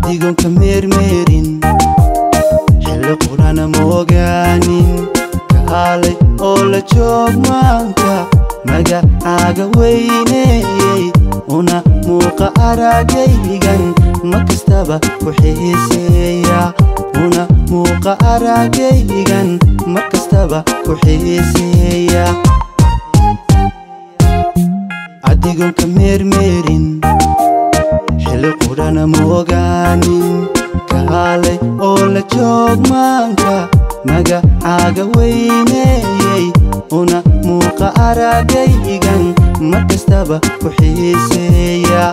adigoon ka meermeerin xilli qurana moogaanin kaalay oo la joog maanta magacaaga weyneeyey una muuqa aragaygan markastaba ku xiiseeya una muuqa aragaygan markastaba ku xiiseeya adigoon ka meermeerin xilli qurana moogaanin kaalay oo la joog maanta magacaaga weyneeyey una muuqa aragaygan markastaba ku xiiseeya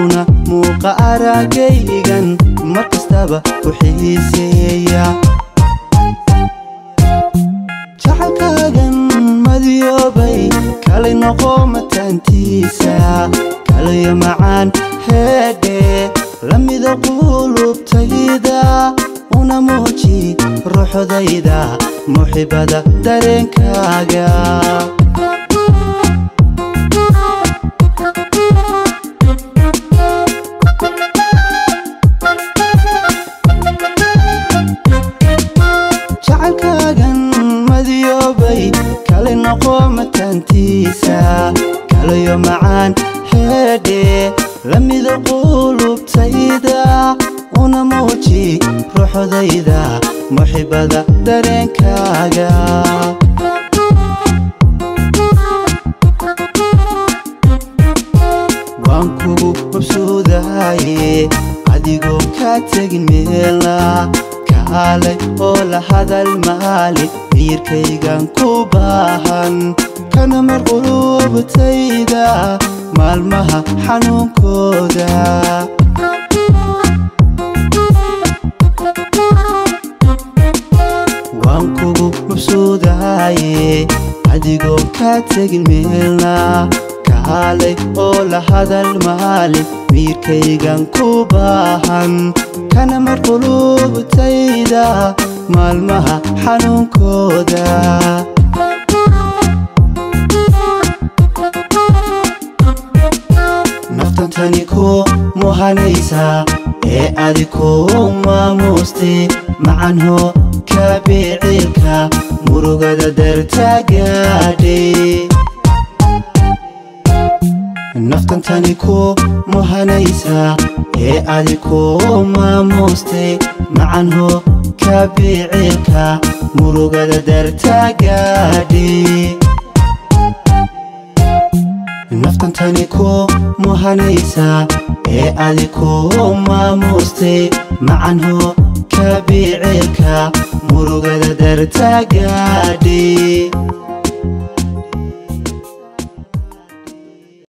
una muuqa aragaygan markastaba ku xiiseeya jacaylkaagan madyoobay kalay noqo mataantiisa kalayo macaan heedhe lamida qulubtayda una muuji ruuxdayda muxibada dareenkaaga jacaylkaagan madyoobay kalay noqo mataantiisa kalayo macaan heedhe lamida qulubtayda una muuji ruuxdayda muxibada dareenkaaga waan kugu mabsuudahaye adigoo ka tegin meela kaalay oo la hadal maali miyirkaygan ku baahan kana mar qulubtayda maalmaha xanuunkooda waan kugu mabsuudahaye adigoo ka tegin meelna kaalay oo la hadal maalin miyirkaygan ku baahan kana mar qulubtayda maalmaha xanuunkooda naftantani ku muhanaysa ee adi ku maamuustay macanho kabiicilka murugada dartaagaadhay naftantani ku muhanaysa ee adi ku maamuustay macanho kabiicilka murugada dartaagaadhay naftantani ku muhanaysa ee adi ku maamuustay macanho kabiicilka murugada dartaagaadhay